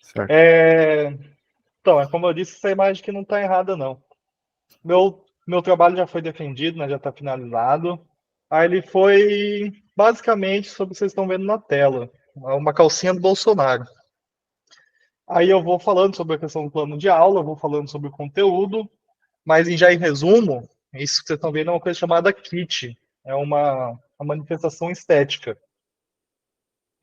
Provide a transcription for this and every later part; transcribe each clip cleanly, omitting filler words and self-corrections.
Certo. Então, é como eu disse, essa imagem aqui não está errada, não. Meu trabalho já foi defendido, né, já está finalizado. Aí ele foi basicamente sobre o que vocês estão vendo na tela, uma calcinha do Bolsonaro. Aí eu vou falando sobre a questão do plano de aula, eu vou falando sobre o conteúdo, mas já em resumo, isso que vocês estão vendo é uma coisa chamada kit, é uma manifestação estética.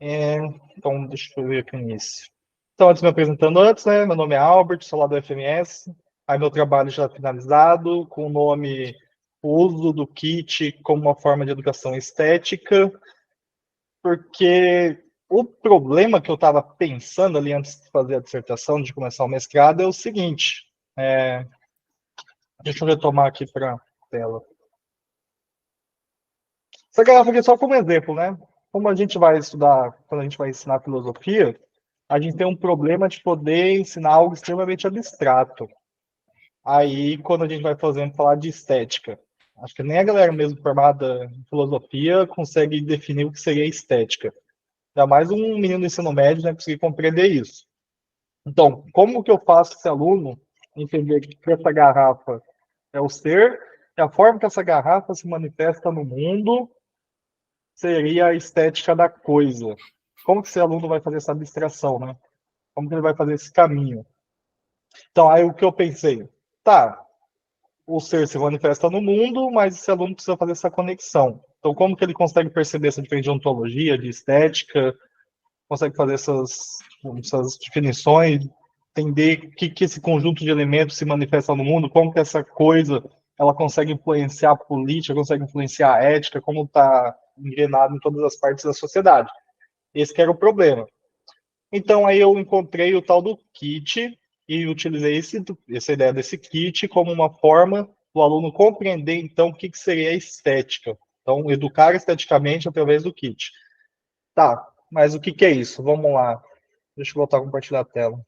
Então, deixa eu ver aqui no início. Então, antes me apresentando antes, né? Meu nome é Albert, sou lá do FMS. Aí meu trabalho já finalizado, com o nome o uso do kit como uma forma de educação estética, porque o problema que eu estava pensando ali antes de fazer a dissertação, de começar o mestrado, é o seguinte. Deixa eu retomar aqui para a tela. Essa garrafa aqui é só como exemplo, né? Como a gente vai estudar, quando a gente vai ensinar filosofia, a gente tem um problema de poder ensinar algo extremamente abstrato. Aí, quando a gente vai, por exemplo, falar de estética, acho que nem a galera mesmo formada em filosofia consegue definir o que seria estética. Ainda mais um menino do ensino médio, né, conseguir compreender isso. Então, como que eu faço esse aluno entender que essa garrafa é o ser, e a forma que essa garrafa se manifesta no mundo seria a estética da coisa? Como que esse aluno vai fazer essa abstração, né? Como que ele vai fazer esse caminho? Então, aí o que eu pensei? Tá, o ser se manifesta no mundo, mas esse aluno precisa fazer essa conexão. Então, como que ele consegue perceber essa diferença de ontologia, de estética, consegue fazer essas definições, entender que esse conjunto de elementos se manifesta no mundo, como que essa coisa ela consegue influenciar a política, consegue influenciar a ética, como está engrenado em todas as partes da sociedade. Esse que era o problema. Então aí eu encontrei o tal do kit e utilizei essa ideia desse kit como uma forma do aluno compreender então o que seria a estética. Então, educar esteticamente através do kit. Tá, mas o que é isso? Vamos lá. Deixa eu voltar a compartilhar a tela.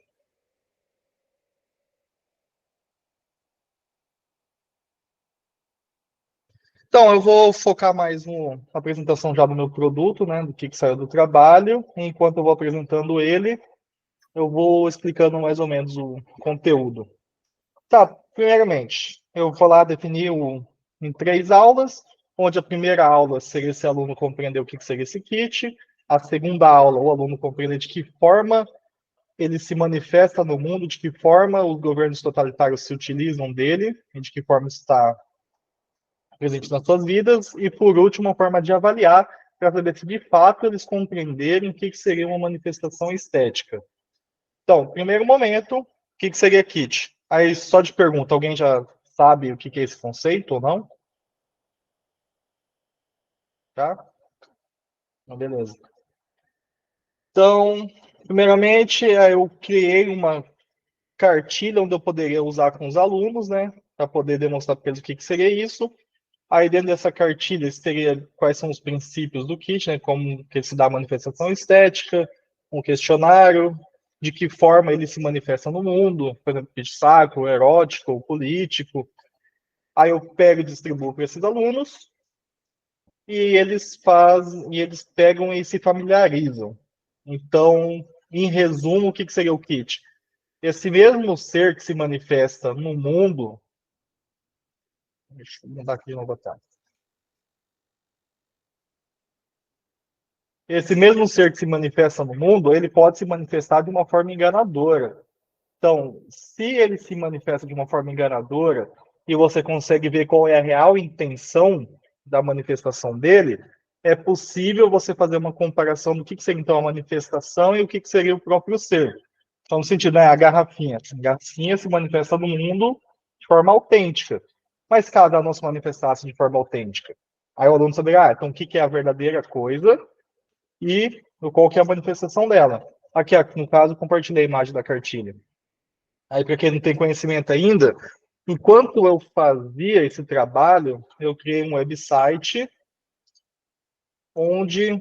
Então, eu vou focar mais na apresentação já do meu produto, né, do que saiu do trabalho. Enquanto eu vou apresentando ele, eu vou explicando mais ou menos o conteúdo. Tá, primeiramente, eu vou lá definir em 3 aulas, onde a primeira aula seria esse aluno compreender o que seria esse kit, a segunda aula, o aluno compreender de que forma ele se manifesta no mundo, de que forma os governos totalitários se utilizam dele, e de que forma isso está presente nas suas vidas, e por último, uma forma de avaliar, para saber se de fato eles compreenderem o que seria uma manifestação estética. Então, primeiro momento, o que seria kit? Aí, só de pergunta, alguém já sabe o que é esse conceito ou não? Tá? Então, beleza. Então, primeiramente, eu criei uma cartilha onde eu poderia usar com os alunos, né? Para poder demonstrar para eles o que seria isso. Aí, dentro dessa cartilha, teria quais são os princípios do kit, né? Como que se dá a manifestação estética, um questionário, de que forma ele se manifesta no mundo, por exemplo, kit sacro, erótico, político. Aí eu pego e distribuo para esses alunos e eles pegam e se familiarizam. Então, em resumo, o que seria o kit? Esse mesmo ser que se manifesta no mundo, deixa eu mudar aqui de novo a tela. Esse mesmo ser que se manifesta no mundo, ele pode se manifestar de uma forma enganadora. Então, se ele se manifesta de uma forma enganadora e você consegue ver qual é a real intenção da manifestação dele, é possível você fazer uma comparação do que seria então a manifestação e o que seria o próprio ser. Então, no sentido, né, a garrafinha. A garrafinha se manifesta no mundo de forma autêntica. Mas caso ela não se manifestasse de forma autêntica, aí o aluno saberia, então o que é a verdadeira coisa e qual que é a manifestação dela. Aqui, no caso, compartilhei a imagem da cartilha. Aí, para quem não tem conhecimento ainda, enquanto eu fazia esse trabalho, eu criei um website onde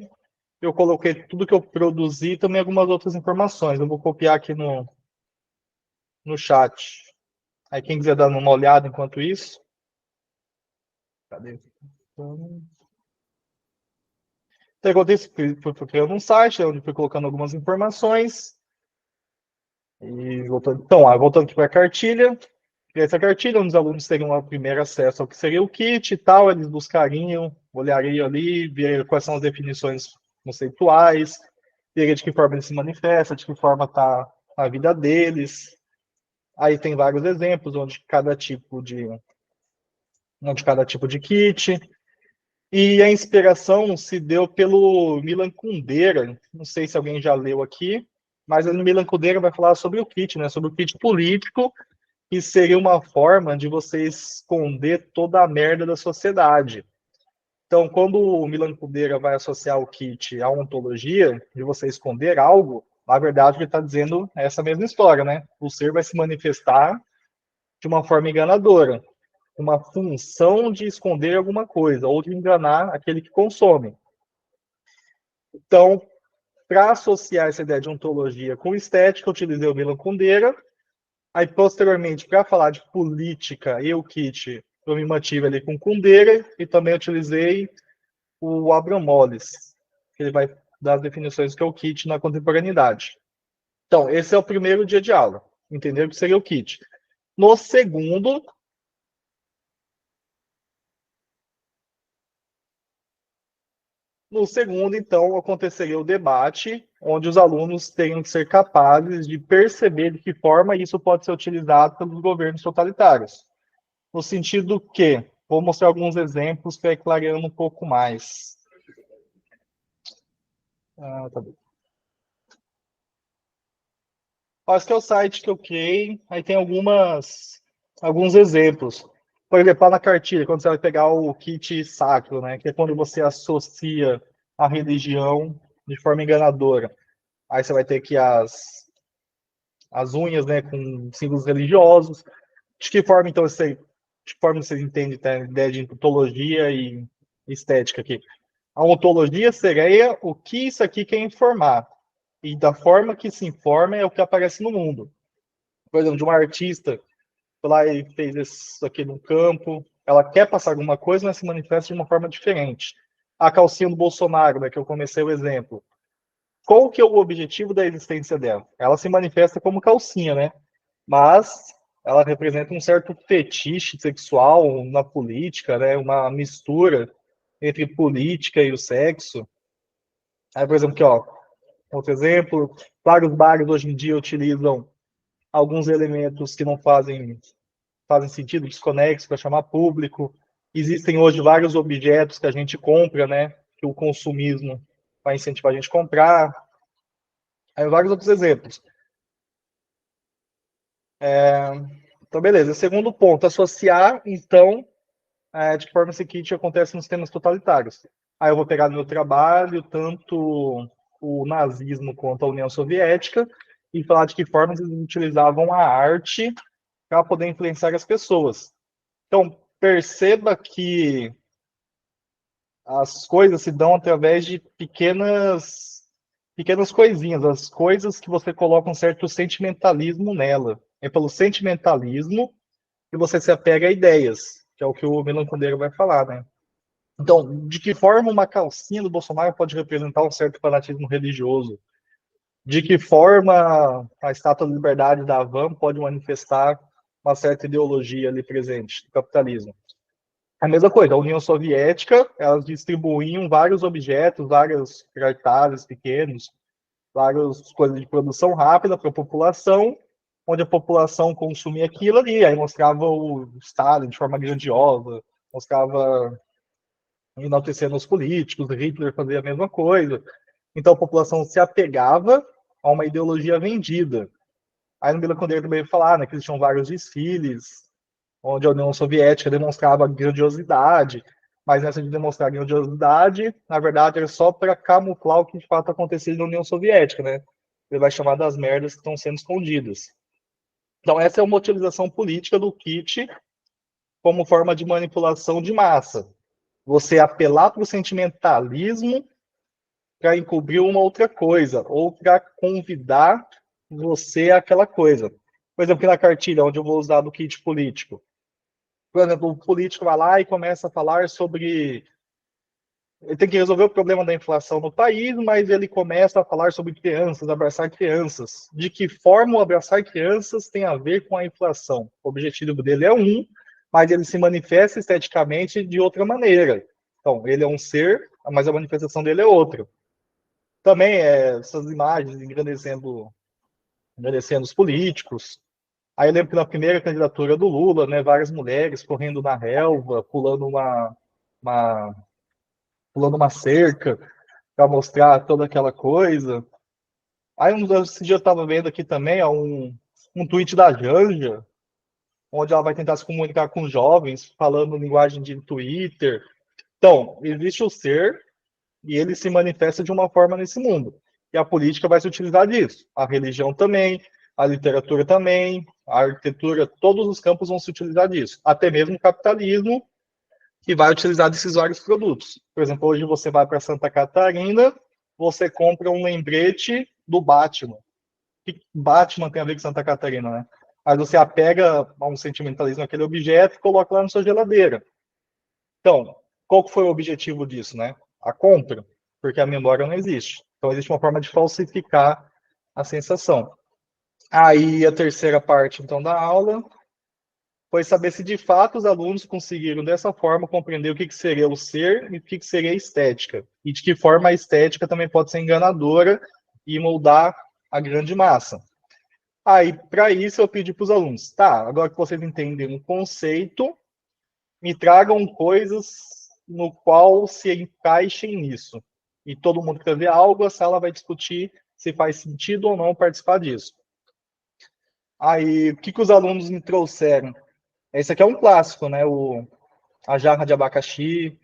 eu coloquei tudo que eu produzi e também algumas outras informações. Eu vou copiar aqui no chat. Aí, quem quiser dar uma olhada enquanto isso. Cadê? Então, eu fui criando um site onde fui colocando algumas informações. Voltando aqui para a cartilha, essa cartilha, onde os alunos teriam um primeiro acesso ao que seria o kit e tal, eles buscariam, olhariam ali, ver quais são as definições conceituais, ver de que forma ele se manifesta, de que forma está a vida deles. Aí tem vários exemplos onde cada tipo de kit. E a inspiração se deu pelo Milan Kundera. Não sei se alguém já leu aqui, mas o Milan Kundera vai falar sobre o kit, né? Sobre o kit político, que seria uma forma de você esconder toda a merda da sociedade. Então, quando o Milan Kundera vai associar o kit à ontologia, de você esconder algo, na verdade ele está dizendo essa mesma história, né? O ser vai se manifestar de uma forma enganadora, uma função de esconder alguma coisa ou de enganar aquele que consome. Então, para associar essa ideia de ontologia com estética, eu utilizei o Milan Kundera. Aí, posteriormente, para falar de política e o kit, eu me mantive ali com Kundera e também utilizei o Abramolis, que ele vai dar as definições do que é o kit na contemporaneidade. Então, esse é o primeiro dia de aula, entender o que seria o kit. No segundo, então, aconteceria o debate, onde os alunos teriam que ser capazes de perceber de que forma isso pode ser utilizado pelos governos totalitários. No sentido que, vou mostrar alguns exemplos para ir clareando um pouco mais. Tá bem. Esse que é o site que eu criei, aí tem alguns exemplos. Por exemplo, lá na cartilha, quando você vai pegar o kit sacro, né, que é quando você associa a religião de forma enganadora. Aí você vai ter aqui as unhas, né, com símbolos religiosos. De que forma, então, você entende, tá, a ideia de ontologia e estética aqui? A ontologia seria o que isso aqui quer informar. E da forma que se informa é o que aparece no mundo. Por exemplo, de uma artista foi lá e fez isso aqui no campo, ela quer passar alguma coisa, mas se manifesta de uma forma diferente. A calcinha do Bolsonaro, né, que eu comecei o exemplo. Qual que é o objetivo da existência dela? Ela se manifesta como calcinha, né? Mas ela representa um certo fetiche sexual na política, né? Uma mistura entre política e o sexo. Aí, por exemplo, aqui, ó, outro exemplo, vários bares hoje em dia utilizam alguns elementos que não fazem sentido, desconexos para chamar público. Existem hoje vários objetos que a gente compra, né? Que o consumismo vai incentivar a gente a comprar. Aí vários outros exemplos. Então, beleza. Segundo ponto, associar, então, de que forma esse kit acontece nos sistemas totalitários. Aí eu vou pegar no meu trabalho tanto o nazismo quanto a União Soviética e falar de que forma eles utilizavam a arte para poder influenciar as pessoas. Então, perceba que as coisas se dão através de pequenas coisinhas, as coisas que você coloca um certo sentimentalismo nela. É pelo sentimentalismo que você se apega a ideias, que é o que o Milan Kundera vai falar, né? Então, de que forma uma calcinha do Bolsonaro pode representar um certo fanatismo religioso? De que forma a Estátua da Liberdade da Havan pode manifestar uma certa ideologia ali presente do capitalismo? A mesma coisa, a União Soviética, elas distribuíam vários objetos, vários cartazes pequenos, várias coisas de produção rápida para a população, onde a população consumia aquilo ali, aí mostrava o Stalin de forma grandiosa, mostrava enaltecendo os políticos, Hitler fazia a mesma coisa. Então a população se apegava a uma ideologia vendida. Aí no Milan Kundera também falar, né, que eles tinham vários desfiles, onde a União Soviética demonstrava grandiosidade, mas nessa de demonstrar grandiosidade, na verdade, era só para camuflar o que de fato acontecia na União Soviética, né? Ele vai chamar das merdas que estão sendo escondidas. Então, essa é uma utilização política do kit como forma de manipulação de massa. Você apelar para o sentimentalismo para encobrir uma outra coisa, ou para convidar você àquela coisa. Por exemplo, aqui na cartilha, onde eu vou usar do kit político. Por exemplo, o político vai lá e começa a falar sobre ele tem que resolver o problema da inflação no país, mas ele começa a falar sobre crianças, abraçar crianças. De que forma o abraçar crianças tem a ver com a inflação? O objetivo dele é um, mas ele se manifesta esteticamente de outra maneira. Então, ele é um ser, mas a manifestação dele é outra. Também essas imagens engrandecendo os políticos. Aí eu lembro que na primeira candidatura do Lula, né, várias mulheres correndo na relva, uma, pulando uma cerca para mostrar toda aquela coisa. Aí esse dia eu estava vendo aqui também um tweet da Janja, onde ela vai tentar se comunicar com jovens, falando linguagem de Twitter. Então, existe o ser e ele se manifesta de uma forma nesse mundo. E a política vai se utilizar disso. A religião também, a literatura também, a arquitetura, todos os campos vão se utilizar disso. Até mesmo o capitalismo, que vai utilizar desses vários produtos. Por exemplo, hoje você vai para Santa Catarina, você compra um lembrete do Batman. O que Batman tem a ver com Santa Catarina, né? Aí você apega a um sentimentalismo naquele objeto e coloca lá na sua geladeira. Então, qual foi o objetivo disso, né? A compra, porque a memória não existe. Então, existe uma forma de falsificar a sensação. Aí, a terceira parte, então, da aula foi saber se, de fato, os alunos conseguiram, dessa forma, compreender o que seria o ser e o que seria a estética. E de que forma a estética também pode ser enganadora e moldar a grande massa. Aí, para isso, eu pedi para os alunos, tá, agora que vocês entendem o conceito, me tragam coisas no qual se encaixem nisso. E todo mundo que ver algo, a sala vai discutir se faz sentido ou não participar disso. Aí, o que os alunos me trouxeram? Esse aqui é um clássico, né? A jarra de abacaxi,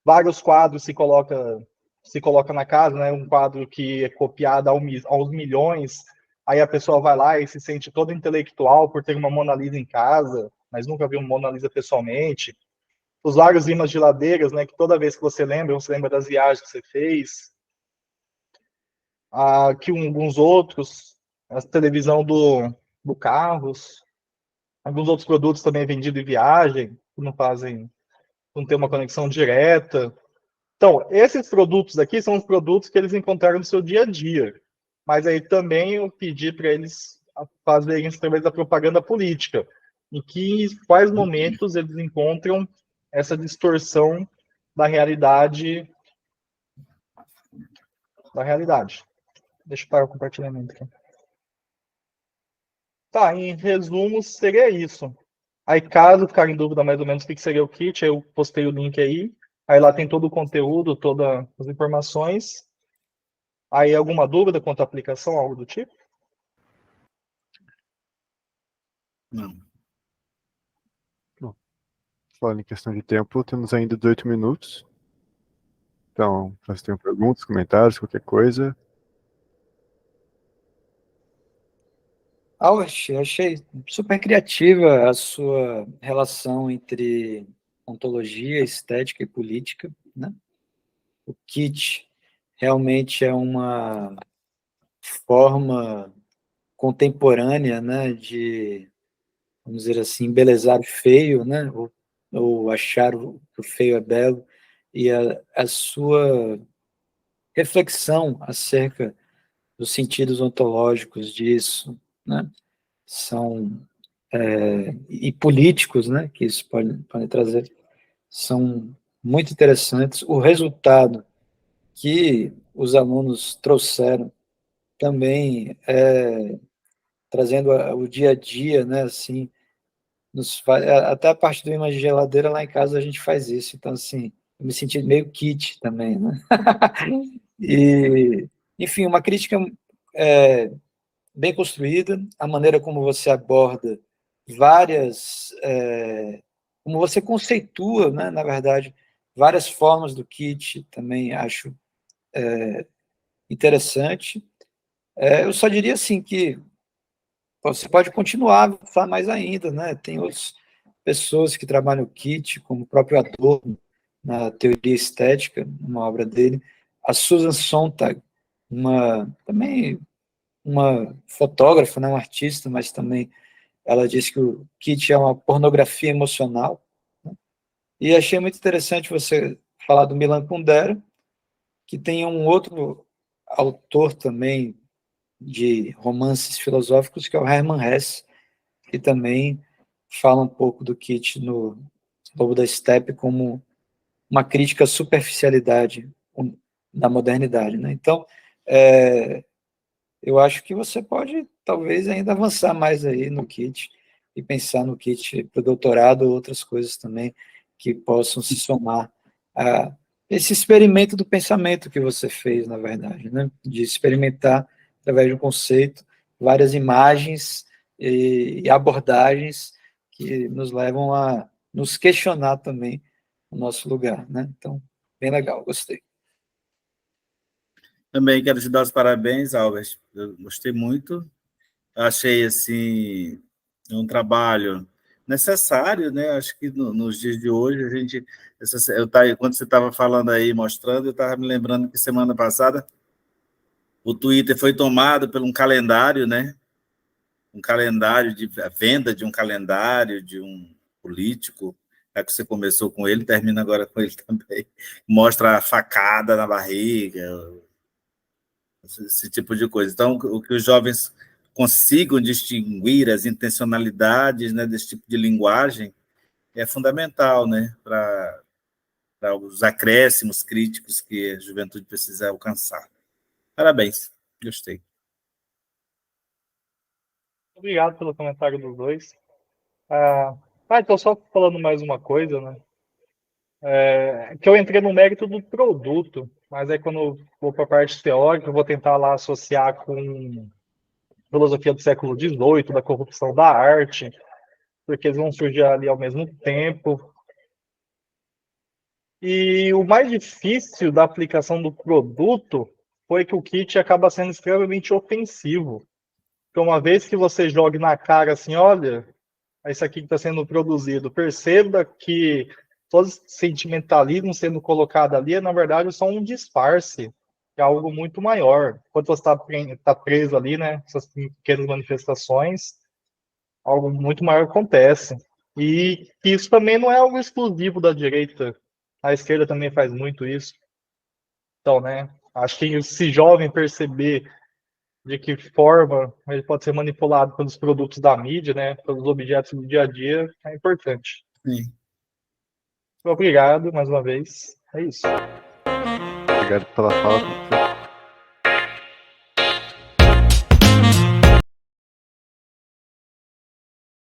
vários quadros se coloca na casa, né? Um quadro que é copiado aos milhões, aí a pessoa vai lá e se sente toda intelectual por ter uma Mona Lisa em casa, mas nunca viu uma Mona Lisa pessoalmente. Os vários imãs de geladeiras, né? Que toda vez que você lembra das viagens que você fez. Aqui alguns outros, a televisão do Carros, alguns outros produtos também vendidos em viagem, que não tem uma conexão direta. Então, esses produtos aqui são os produtos que eles encontraram no seu dia a dia. Mas aí também eu pedi para eles fazerem isso através da propaganda política, em quais momentos eles encontram essa distorção da realidade. Deixa eu parar o compartilhamento aqui. Tá, em resumo, seria isso. Aí, caso ficar em dúvida mais ou menos o que seria o kit, eu postei o link aí. Aí lá tem todo o conteúdo, todas as informações. Aí, alguma dúvida quanto à aplicação, algo do tipo? Não. Bom, falando em questão de tempo, temos ainda 18 minutos. Então, se tem perguntas, comentários, qualquer coisa. Albert, eu achei super criativa a sua relação entre ontologia, estética e política, né? O kit realmente é uma forma contemporânea, né, de, vamos dizer assim, embelezar o feio, né, ou achar que o feio é belo, e a sua reflexão acerca dos sentidos ontológicos disso, né, são e políticos, né, que isso pode trazer, são muito interessantes. O resultado que os alunos trouxeram também trazendo o dia a dia, né, assim, até a parte do imã de geladeira lá em casa a gente faz isso, então assim, eu me senti meio kit também, né? E, enfim, uma crítica bem construída, a maneira como você aborda como você conceitua, né, na verdade, várias formas do kit, também acho interessante. Eu só diria assim que você pode continuar a avançar mais ainda, né? Tem outras pessoas que trabalham o kit, como o próprio Adorno, na teoria estética, uma obra dele. A Susan Sontag, também uma fotógrafa, né, uma artista, mas também ela diz que o kit é uma pornografia emocional. Né? E achei muito interessante você falar do Milan Kundera, que tem um outro autor também de romances filosóficos, que é o Hermann Hesse, que também fala um pouco do Keats no Lobo da Steppe como uma crítica à superficialidade da modernidade, né? Então, eu acho que você pode, talvez, ainda avançar mais aí no Keats e pensar no Keats para o doutorado ou outras coisas também que possam se somar a esse experimento do pensamento que você fez, na verdade, né? De experimentar, através de um conceito, várias imagens e abordagens que nos levam a nos questionar também o nosso lugar, né? Então, bem legal, gostei. Também quero te dar os parabéns, Albert. Eu gostei muito. Achei assim um trabalho necessário, né? Acho que nos dias de hoje a gente, quando você estava falando aí, mostrando, eu estava me lembrando que semana passada o Twitter foi tomado por um calendário, né? Um calendário de a venda de um calendário de um político. Já que você começou com ele, termina agora com ele também. Mostra a facada na barriga, esse tipo de coisa. Então, o que os jovens consigam distinguir as intencionalidades, né, desse tipo de linguagem é fundamental, né, para os acréscimos críticos que a juventude precisa alcançar. Parabéns, gostei. Obrigado pelo comentário dos dois. Então só falando mais uma coisa, né? Que eu entrei no mérito do produto, mas aí quando eu vou para a parte teórica, eu vou tentar lá associar com filosofia do século XVIII, da corrupção da arte, porque eles vão surgir ali ao mesmo tempo. E o mais difícil da aplicação do produto foi que o kit acaba sendo extremamente ofensivo. Então, uma vez que você jogue na cara assim, olha, isso aqui que está sendo produzido, perceba que todo esse sentimentalismo sendo colocado ali é, na verdade, só um disfarce, é algo muito maior. Quando você está preso ali, né, essas pequenas manifestações, algo muito maior acontece. E isso também não é algo exclusivo da direita. A esquerda também faz muito isso. Então, né, acho que se jovem perceber de que forma ele pode ser manipulado pelos produtos da mídia, né, pelos objetos do dia a dia, é importante. Sim. Obrigado mais uma vez. É isso. Obrigado pela fala, professor.